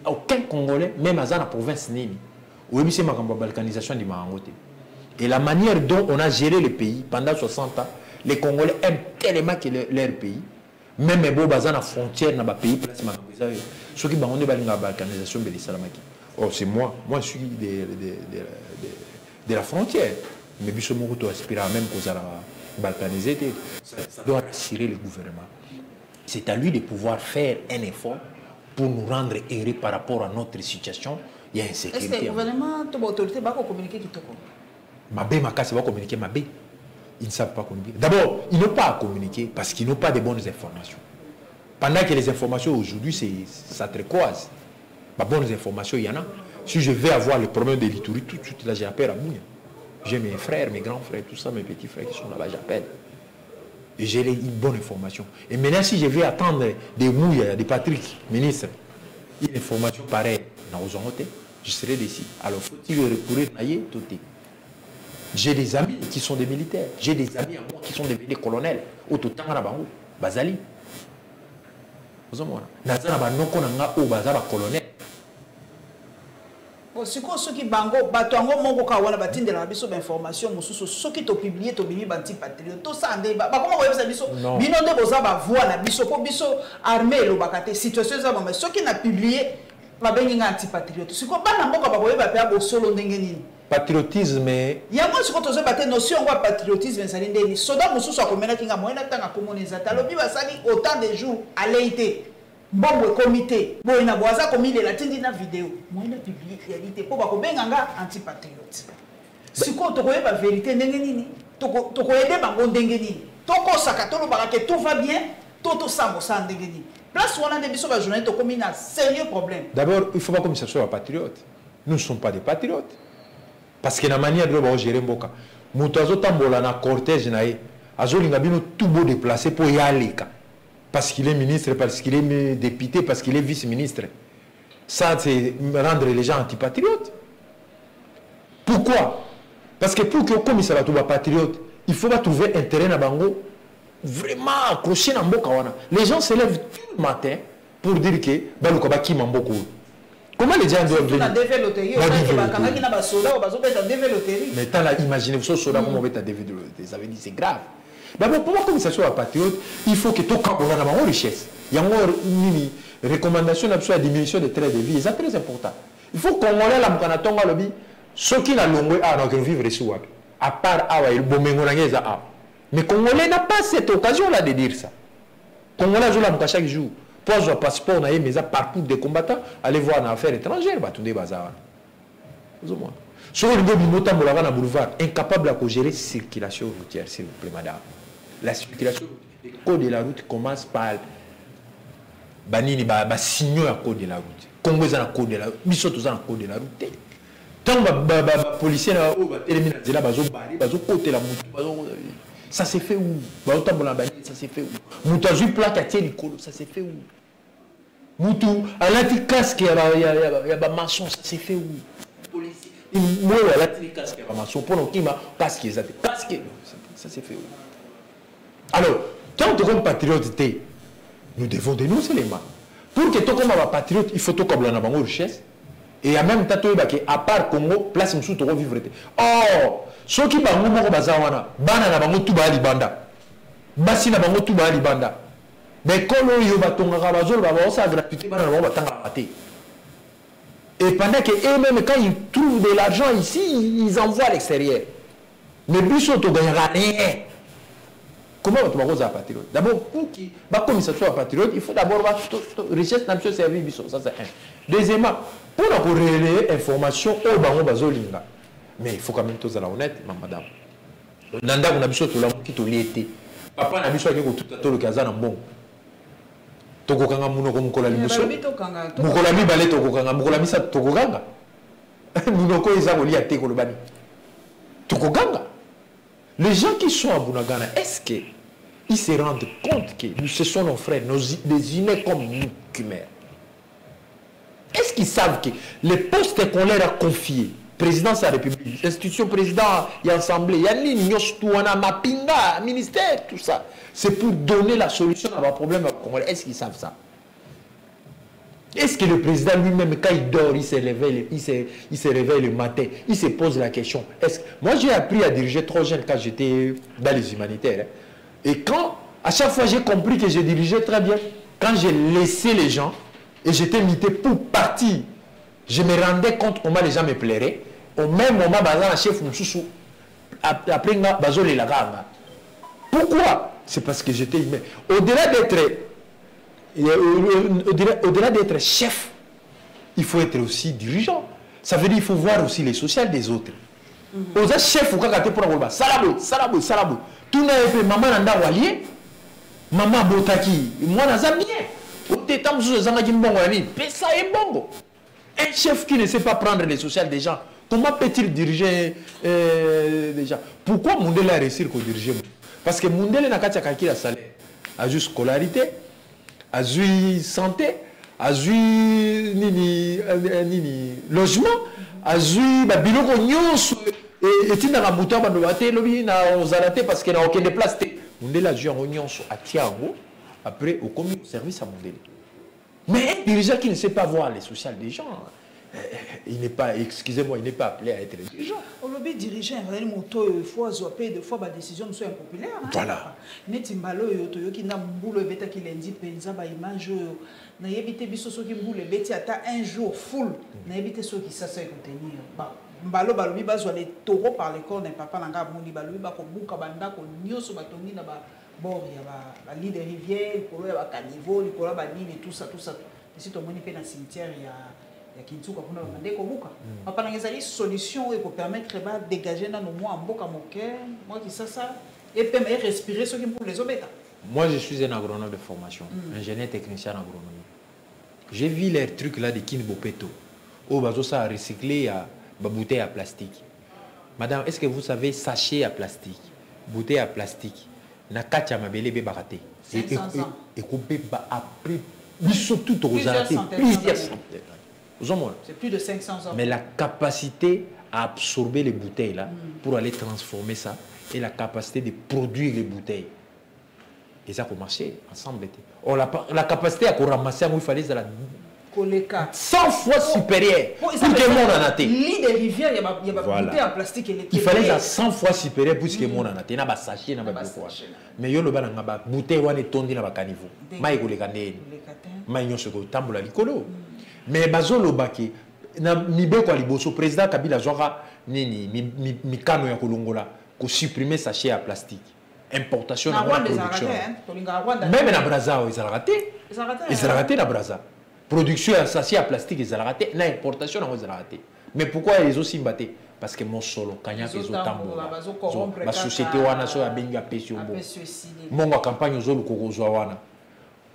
Aucun Congolais, même à la province Nini, où c'est ma balkanisation du Marangote. Et la manière dont on a géré le pays pendant 60 ans, les Congolais aiment tellement que leur pays, même les beaux bazans à la frontière dans le pays, ceux qui ont la balkanisation, oh, c'est moi. Moi, je suis de la frontière. Mais Bicho Moruto aspire même qu'on a balkanisé. Ça doit rassurer le gouvernement. C'est à lui de pouvoir faire un effort pour nous rendre heureux par rapport à notre situation. Il y a insécurité. Est-ce que le gouvernement, l'autorité, va communiquer tout le monde? Mabé Makasi va communiquer Mabé. Ils ne savent pas communiquer. D'abord, ils n'ont pas à communiquer parce qu'ils n'ont pas de bonnes informations. Pendant que les informations aujourd'hui, ça trécoise. Les bonnes informations, il y en a. Si je vais avoir le problème de l'Itourie, tout de suite, là, j'appelle à Mounia. J'ai mes frères, mes grands frères, tout ça, mes petits frères qui sont là-bas, j'appelle. Et j'ai une bonne information. Et maintenant, si je vais attendre des Mouya, des Patrick, ministres, une information pareille, je serai d'ici. Alors, faut-il recourir à tout. J'ai des amis qui sont des militaires. J'ai des amis à moi qui sont des colonels. Au tout temps, bazali ozomona naza na banoko na nga oyo baza bacolonel sikoyo soki bango bato yango moko kaka wana batindelaka biso bainformation mosusu soki topiblie tobimi bantipatriote tosande bakoma koyebisa biso bino nde boza bavoi na biso mpo biso armé elobaka te situation eza bamba soki na piblie babengi nga antipatriote sikoyo bana mboka bakoyeba mpe ya bosolo ndenge nini patriotisme yango sikoyo tozoyeba te notion yango ya patriotisme ezali ndeni soda mosusu akomelaki nga moyena ntanga komona eza te alobi basali autant de jours alei te mbongo ekomi te boye na boaza komilela tindi na video moyena publie réalité mpo bakobenga nga antipatriote sikoyo tokoyeba vérité ndenge nini tokoyede bango ndenge nini tokosaka tolobaka ke tout va bien to tosambosa ndenge nini place wana nde biso bajournaliste tokomi na sérieux problème. D'abord il faut pas comme ça soit patriote. Nous ne sommes pas des patriotes parce que la manière de gérer mboka moto azotambola na cortège na ye azolinga bino tout beau déplacé pour y aller parce qu'il est ministre, parce qu'il est député, parce qu'il est vice-ministre. Ça, c'est rendre les gens antipatriotes. Pourquoi? Parce que pour que comme ça va trouver patriote, il faut pas trouver un terrain à Bango vraiment accroché dans Mboka wana. Les gens se lèvent tout le matin pour dire que Baluka baki Mamboko. Comment les gens doivent venir? Mais t'as là, imaginez-vous ce soda comment on va développer. Ça veut dire c'est grave. D'abord, pour comme ça soit patriote, il faut que tout le monde ait une richesse. Il y a une recommandation de la diminution des traits de vie. C'est très important. Il faut qu'on ait la mkanatonga lobby. Ceux qui n'ont pas de vivre ici, à part il mais Congolais n'a pas cette occasion-là de dire ça. Congolais a chaque jour. Pose un passeport, mais à parcours des combattants, allez voir en affaires étrangères, tout des bazar. Sur le boulevard, incapable de gérer la circulation routière, s'il vous plaît, madame. La circulation, le code de la route commence par banini signaux à code de la route. Congo est en code de la route, Bissot est en code de la route. Tant que policiers ça s'est fait où? Ça s'est fait où? Moutazu plaque à Tielikolo, ça s'est fait où? Moutou, à l'anti-casque, il y a un maçon, ça s'est fait où? Policier. Moi, à l'anti-casque, il y a un maçon, pour qui m'a casque, ça s'est fait où? Alors, tant que comme patriote, nous devons dénoncer les mains. Pour que toi, comme un patriote, il faut tout comme la richesse. Et en même temps, à part Congo, place où tu vas vivre. Oh, ceux qui bango moko bazawana, bana na bango tout ba libanda. Basi na bango tout ba libanda. Mais kolo yo batonga bazolo ba sa gratuité bana na bango batanga raté. Et pendant que eux-mêmes quand ils trouvent de l'argent ici, ils envoient à l'extérieur. Mais biso to gagnera rien. Comment tu vas être patriote? D'abord, pour qui comme ça soit patriote, il faut d'abord avoir richesse dans ce service. Ça c'est un. Deuxièmement, pour avoir relayer information au bango bazolinga. Mais il faut quand même tous aller honnête, madame. Nanda on a besoin de l'amour qui te l'été. Papa n'a besoin que tout le cas en bon. Tokokanga muno comme kola limuso. Mukola mi balé tokokanga, mukola mi sa tokokanga. Munoko eza ko liate ko lobani. Tokokanga. Les gens qui sont à Bunagana, est-ce qu'ils se rendent compte que ce sont nos frères, des humains comme nous, Khmer? Est-ce qu'ils savent que les postes qu'on leur a confiés, présidence de la République, institution président, il y a assemblée, il y a Nyos, Mapinga, ministère, tout ça, c'est pour donner la solution à nos problèmes congolais. Est-ce qu'ils savent ça? Est-ce que le président lui-même, quand il dort, il se réveille le matin, il se pose la question. Moi, j'ai appris à diriger trop jeune quand j'étais dans les humanitaires. Et quand, à chaque fois, j'ai compris que je dirigeais très bien, quand j'ai laissé les gens, et j'étais mité pour partir, je me rendais compte comment les gens me plairaient. Au même moment, le chef Moussoussou, après, Bazole la gamme. Pourquoi? C'est parce que j'étais humain. Au-delà d'être chef, il faut être aussi dirigeant. Ça veut dire qu'il faut voir aussi les sociales des autres. Aux chefs, vous avez pour avoir salabou. Tout n'a pas maman nanda walié, maman botaki, moi n'a bien. Un chef qui ne sait pas prendre les sociales des gens, comment peut-il diriger des gens? Pourquoi Mundele a réussi à diriger? Parce que Mundele n'a qu'à la salaire, a juste scolarité, a juste santé, a juste logement, a juste biloko nyonso et tu n'as pas bouton parce qu'il n'a aucun place. Mundele a juste nyonso à Tiango. après au commis service à modèle. Mais un dirigeant qui ne sait pas voir les sociales des gens, il n'est pas, excusez-moi, il n'est pas appelé à être dirigeant. Au lobby dirigeant, il y a fois des fois des décisions sont impopulaires. Voilà. Neti mbalo yo to yoki na mbulo beta ki lendi penza ba image yo na yebite biso soki mbule beti ata un jour full na yebite soki ça c'est contenir. Ba mbalo balobi bazwa les taureaux par les cornes papa nanga mundi balobi ba ko buka banda ko nyoso batongi na ba bord ya ba lit de rivière ko ya ba caniveau ko ba nini tout ça ici to moni pe na cimetière ya Kintuka kuna bande ko buka papa nanga ezali solution pour permettre ba dégager na no moi mboka moke moi qui ça et puis respirer ceux qui pour les obéta. Moi je suis un agronome de formation, ingénieur technicien en agronomie. J'ai vu les trucs là de Kinbopeto. Oh bazo ça recycler à bouteille à plastique. Madame, est-ce que vous savez sachet à plastique, bouteille à plastique, na kacha mabele be baraté. Et coupé après surtout plusieurs centaines. C'est plus de 500 ans. Mais la capacité à absorber les bouteilles là pour aller transformer ça et la capacité de produire les bouteilles. Et ça a commencé ensemble. Or, la capacité à ramasser, il fallait la 100 fois supérieure pour que le monde en a été. L'île des rivières, il y a des bouteilles en plastique. Il fallait la 100 fois supérieure pour que le monde en a été. Il y a des sachets, il y a des bouteilles. Mais il y a des bouteilles qui sont tombées dans le caniveau. Il y a des bouteilles qui sont tombées dans le mais bazolo baki na mibeko liboso président Kabila Zora nini mikano ya kolongola ko supprimer sachet à plastique importation na production même na Brazza ils ont raté na Brazza production à sachet à plastique ils ont raté na importation na ils ont raté mais pourquoi ils ont simbaté parce que mon solo kanya que zo tambola la société wana so ya benga pesio mon campagne zo lu ko wana.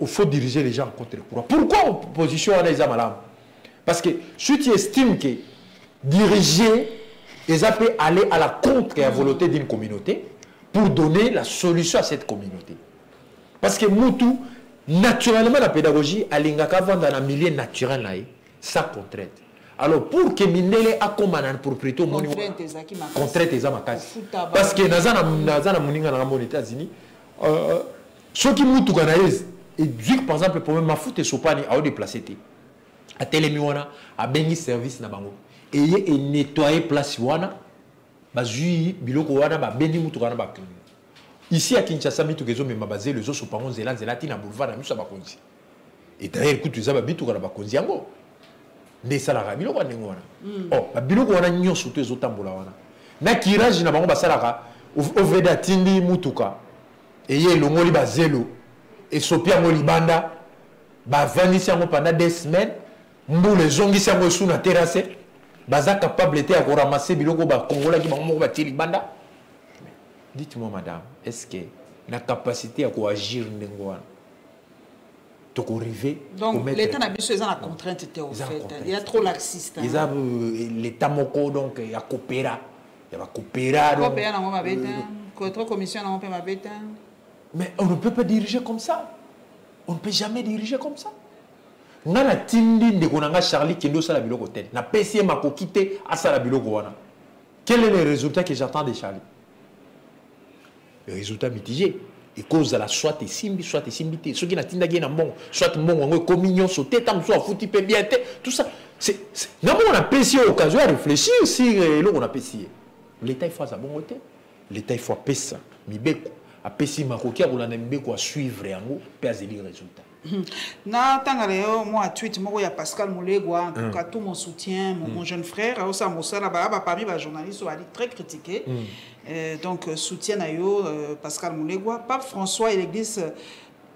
Il faut diriger les gens en contre-courant. Pourquoi l'opposition a les amalams? Parce que si tu estimes que diriger, ils peuvent aller à la contre et à la volonté d'une communauté pour donner la solution à cette communauté. Parce que Moutou, naturellement, la pédagogie, elle est dans un milieu naturel, ça contrainte. Alors, pour que Minele a comme un propriété, contrainte les amakasi. Parce que dans les États-Unis, ceux qui Moutou Ganaïs, et par exemple, pour ma foot et sopani a déplacé à télémiwana à bengi service na bango et nettoyer place wana bazui biloko wana ba bendi mutu wana ba ici à Kinshasa mitu kezo me mabaze les autres sopango zela tina boulevard na miso ba konzi et d'ailleurs kutu za ba bitu kana ba konzi yango nde sala ka biloko wana wana oh ba biloko wana nyoso to ezotambola wana na kirage na bango basalaka au veda tindi mutuka et ye longoli ba zelo et Sopia Molibanda, Vandisi pendant des semaines, les zongis sous la terrasse, baza capable de ramasser biloko ba Congolais qui ba Tilibanda. Dites-moi madame, est-ce que la capacité à agir n'engouane? Donc l'État n'a besoin de la contrainte en fait. Il y a trop laxiste. Il y a l'État moko donc il y a coopéra. Il y a coopéra. Coopéra na ngoma beta, contre commission na ngoma beta. Mais on ne peut pas diriger comme ça. On ne peut jamais diriger comme ça. On a la tindi de Konanga Charlie qui nous a la biloko tel. Na PCM ma kokite à sa la biloko wana. Quel est le résultat que j'attends de Charlie? Le résultat mitigé. Et cause à la soit et simbi, soit et simbité. Ceux qui n'a tinda gena bon, soit bon, on est communion sauté, tant soit foutu pe bien, tout ça. C'est. Non, on a PCM occasion à réfléchir si l'on a PCM. L'État il faut sa bon côté. L'État il faut pesa. Mibeko. A pesi makoki a ko suivre yango pe azeli résultat. Na tangaleo moi tweet moko ya Pascal Moulegwa en tout cas tout mon soutien mon jeune frère Osa Mosala ba parmi les journalistes sont très critiqués. Donc soutien à yo Pascal Moulegwa, Pape François et l'église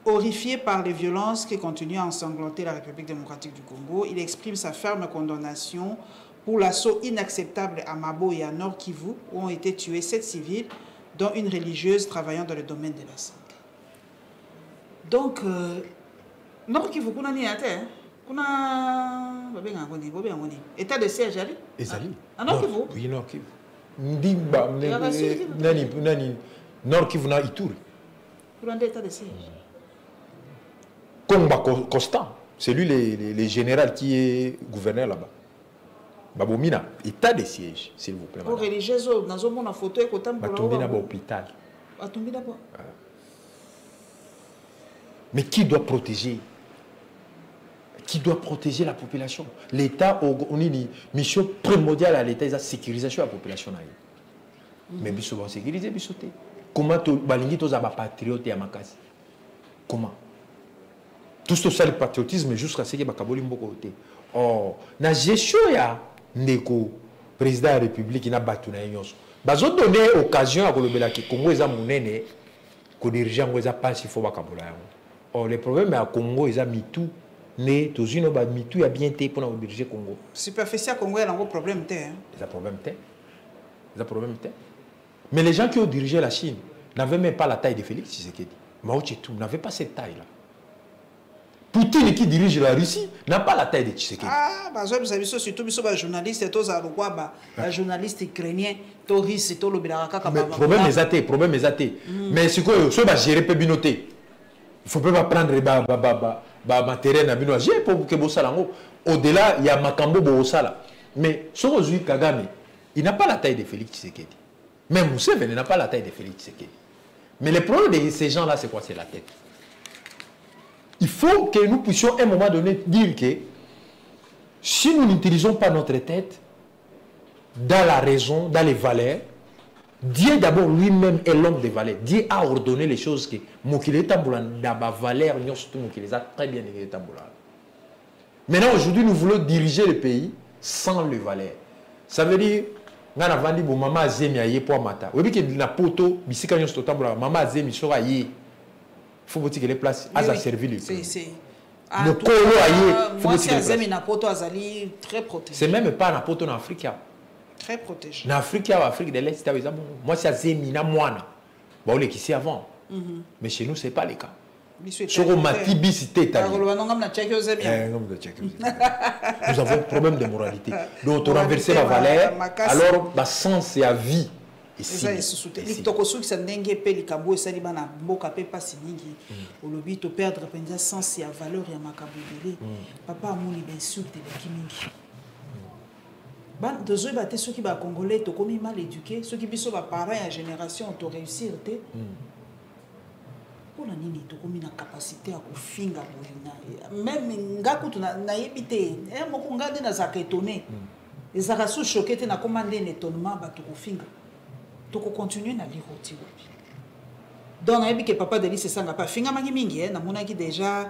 horrifiés par les violences qui continuent à ensanglanter la République démocratique du Congo, il exprime sa ferme condamnation pour l'assaut inacceptable à Mabo et à Nord Kivu où ont été tués 7 civils dont une religieuse travaillant dans le domaine de la santé. Donc, Nord Kivu, kuna ni ate, kuna état de siège ali. Ezali. Nord Kivu. Oui, Nord Kivu. Ndimba nani Nord Kivu na Ituri. Kuna état de siège. Komba Constant, c'est lui le général qui est gouverneur là-bas. Babomina, état de siège, s'il vous plaît. Pour religieuse, dans une photo, il y a un hôpital. Batombi d'abord. Mais qui doit protéger? Qui doit protéger la population? L'État, on a une mission primordiale à l'État, c'est la sécurisation de la population. Mais ils sont sécurisés, ils sont. Comment tu as un patriote à Makasi? Comment? Tout ça, le patriotisme, jusqu'à ce que Bakaboli Mbokote. Oh, la gestion, il y a un président de la République qui n'a pas battu. Ils ont donné l'occasion à le Congo, ils ont monné que les dirigeants ont pas si faut Bakabola. Oh, le problème est à Congo, ils ont mis tout. Mais tous une autre mitou il a bien été pour diriger Congo. Superficie Congo il y a un problème Il a problème Mais les gens qui ont dirigé la Chine n'avaient même pas la taille de Félix Tshisekedi. Mao Tse-tung n'avait pas cette taille là. Poutine qui dirige la Russie n'a pas la taille de Tshisekedi. Ah, bah vous avez surtout les journalistes, tous les journalistes ukrainiens, touristes, tous les bilaraka. Problème est athée. Mais c'est quoi ce va gérer peu binoté. Il faut pas prendre matériel na bino j'ai pour que bosala ngo au-delà il y a makambo bosala mais aujourd'hui Kagame il n'a pas la taille de Félix Tshisekedi même Museveni n'a pas la taille de Félix Tshisekedi mais le problème de ces gens là c'est quoi? C'est la tête. Il faut que nous puissions à un moment donné dire que si nous n'utilisons pas notre tête dans la raison, dans les valeurs, Dieu d'abord lui-même est l'homme des valeurs. Dieu a ordonné les choses que Mokile Tamboula dans ma valeur, nous surtout Mokile a très bien écrit Tamboula. Maintenant aujourd'hui nous voulons diriger le pays sans les valeurs. Ça veut dire nga na vandi bo mama azemi aye po mata. Obi ke na poto bisika nyo sto Tamboula mama azemi so aye. Faut que les places à servir le pays. C'est le colo aye. Moi si azemi na poto azali très protégé. C'est même pas na poto en Afrique. Très protégé. En Afrique, Afrique de l'Est, moi, c'est Azemina Moana. Bon, on est ici avant. Mais chez nous, ce n'est pas le cas. Sur Matibi, c'était Nous avons un problème de moralité. Donc, on renverse la valeur. Alors, le sens et la vie. Ici. Papa ceux qui sont congolais, sont mal éduqués, ceux qui sont parents et génération ont réussi. Pour la nini, tu as une capacité à finir. Même ngaku tu na yebité, moko ngade na zaka étonné. Les zarasu choqué te na commandé un étonnement ba tu finir. Tu continuer na lire oti. Donc na yebi que papa de lycée sanga pas finga mangi mingi na monaki déjà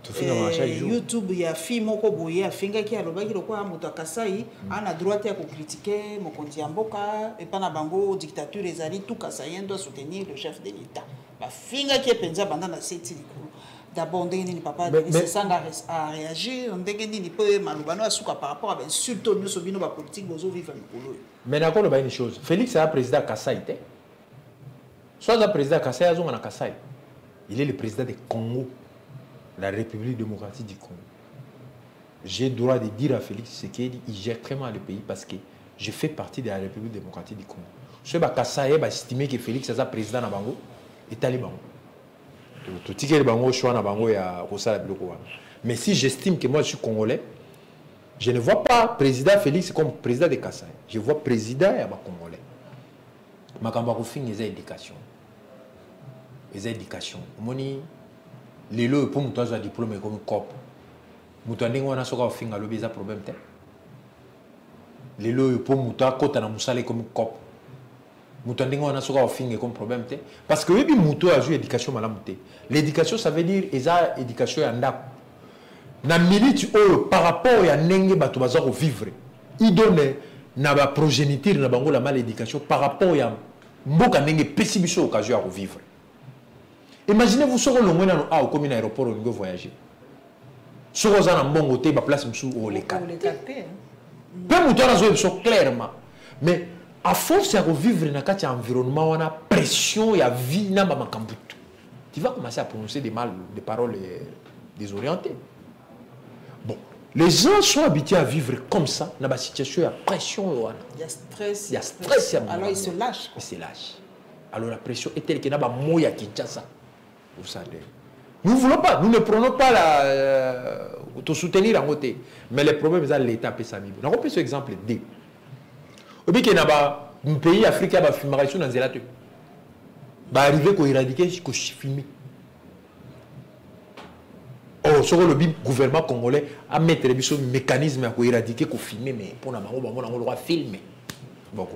YouTube ya fille moko boye afinga ki alobaki lokwa moto akasai ana droit ya ko critiquer mokonzi ya mboka et pas na bango dictature ezali tout kasai doit soutenir le chef de l'état ba finga ki penza banda na seti likulu d'abord ndenge ni papa c'est ça a réagir ndenge ni pe malubano asuka par rapport à insulte nous sobino ba politique bozo vivre likulu. Mais d'accord ba une chose, Félix est président Kasai té. Soit le président Kasai azonga na Kasai. Il est le président du Congo. La République démocratique du Congo. J'ai le droit de dire à Félix Tshisekedi, il gère très mal le pays parce que je fais partie de la République démocratique du Congo. Ce qui est estimé que Félix est président de Bango, est allé Bango. Tout ce qui est Bango, je suis à Bango, il y a Rosa Biloko. Mais si j'estime que moi je suis congolais, je ne vois pas président Félix comme président de Kassai. Je vois président et congolais. Makamba Rufin, il y a éducation. Il y a éducation. Les lois pour nous un diplôme comme cop. Nous avons un soka lobby ça problème té. Les lois pour nous kota na musale comme cop. Nous avons un soka comme problème té. Parce que oui muto a joué éducation malamuté. L'éducation ça veut dire eza éducation ya ndako. Na minute par rapport ya ndenge bato bazako vivre. Il donne na ba progéniture na bango la mal éducation par rapport ya mboka ndenge pesi biso occasion ya vivre. Imaginez-vous sur le moment où au commun aéroport où vous voyager. Sur le moment où vous avez place où les cas. Peu de clairement. Mais à force de vivre dans un environnement où on a pression et vie na makambutu. Tu vas commencer à prononcer des paroles désorientées. Bon, les gens sont habitués à vivre comme ça dans une situation de pression. Il y a stress. Il y a stress. Alors ils se lâchent. Ils se lâchent. Alors la pression est telle qu'il y a un moyen qui Kinshasa. Nous ne voulons pas, nous ne prenons pas de soutenir en côté. Mais le problème c'est l'État peut s'amuser. Nous avons pris ce exemple D. Au bout qu'il y a un pays africain qui a filmé dans les états. Il arrive à éradiquer, à filmer. sur le gouvernement congolais à mettre un mécanisme à éradiquer, qu'on filmer, mais pour la maman, on a le droit de filmer. Bon,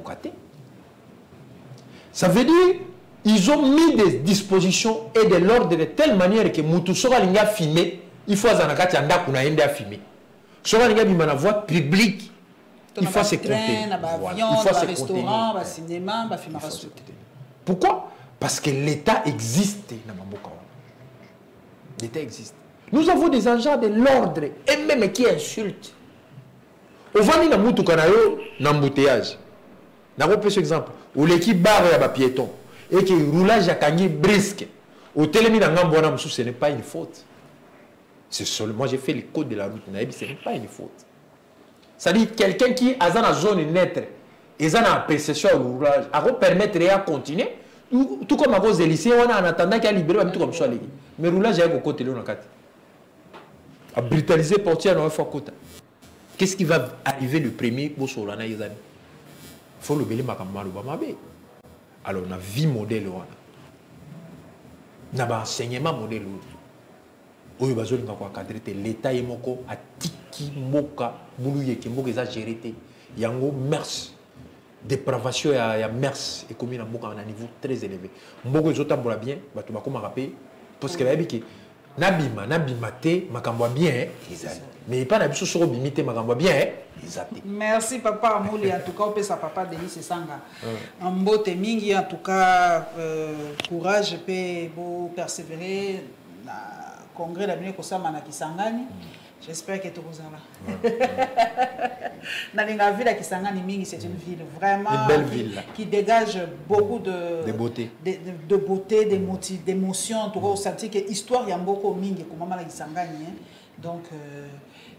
ça veut dire ils ont mis des dispositions et de l'ordre de telle manière que Moutou Sora Linga filmé, il faut Zanakati Anda Kunaende à filmer. Sora Linga Bima la voie publique, il faut se compter. Il faut se restaurant, le cinéma, le film. Pourquoi? Parce que l'État existe. L'État existe. Nous avons des agents de l'ordre et même qui insultent. Au Vani na Moutou Kanayo, n'embouteillage. N'a pas ce exemple. Où l'équipe barre à piéton. Et que le roulage a gagné brisque. Au télémi dans ce n'est pas une faute. C'est seulement, moi j'ai fait le code de la route. Ce n'est pas une faute. C'est-à-dire quelqu'un qui a dans la zone neutre et dans la appréciation au roulage, à permettre de continuer. Tout comme à cause des lycées, on a en attendant qu'il y a libéré, tout comme ça. Mais le roulage est au côté de l'autre. À brutaliser portier dans un fort côté. Qu'est-ce qui va arriver le premier pour Solana Yezani? Il faut le béli makamalo bamabe. Alors, on a vie modèle. On a un enseignement modèle. On a besoin de l'État et moko a tiki moka boulouye ke moka eza géré. Yango mers dépravation ya mers et comme na moka à un niveau très élevé. Moko ezotambola bien, bato bakoma rapé parce que bayebi ke nabima te makambo bien mais pas nabiso soko bimité makambo bien Merci papa Amouli, en tout cas on peut sa papa Denis Sanga. En mbote mingi en tout cas courage peut persévérer na congrès d'avenir ko sama na Kisangani. J'espère que tu vous en là. Dans ville à Kisangani mingi c'est une ville vraiment une belle ville qui dégage beaucoup de beauté, de beauté, d'émotions. En tout cas on sentit que histoire y a beaucoup mingi comme maman la Kisangani. Donc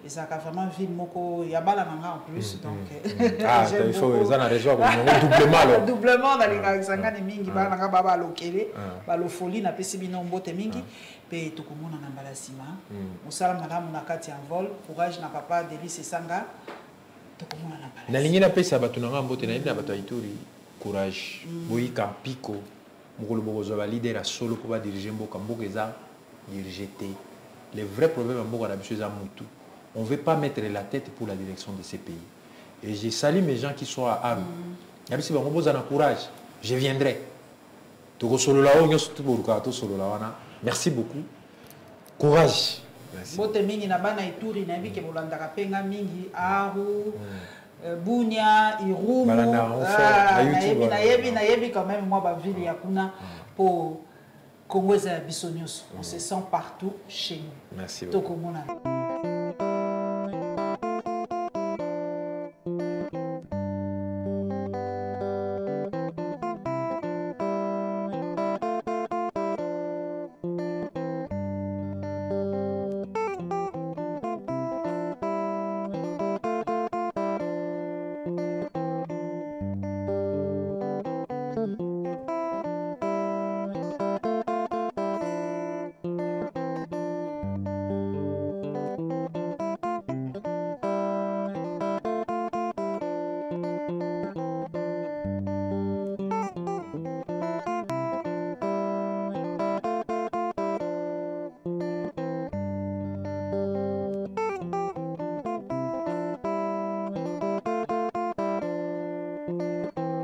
et ça a vraiment ville moko ya bala nanga en plus donc il faut ça na raison doublement dans les Kisangani mingi bala nanga baba lokele ba lo folie na pesi bino mbote mingi pe to komona na balasima musala malamu na kati en vol courage na papa Denis Sanga to komona na balasima na lingi na pesa batu nanga mbote na ina batu Ituri courage boyika piko mokolo bozo ba leader a solo pour ba diriger mboka mboka eza diriger te. Les vrais problèmes à Moussa Moutou. On ne veut pas mettre la tête pour la direction de ces pays. Et je salue mes gens qui sont à Arme. Courage. Je viendrai. Merci beaucoup. Courage. Merci. Bunia, Irumu, quand même moi ville yakuna pour Congo et Bissonius. On se sent partout chez nous. Merci beaucoup.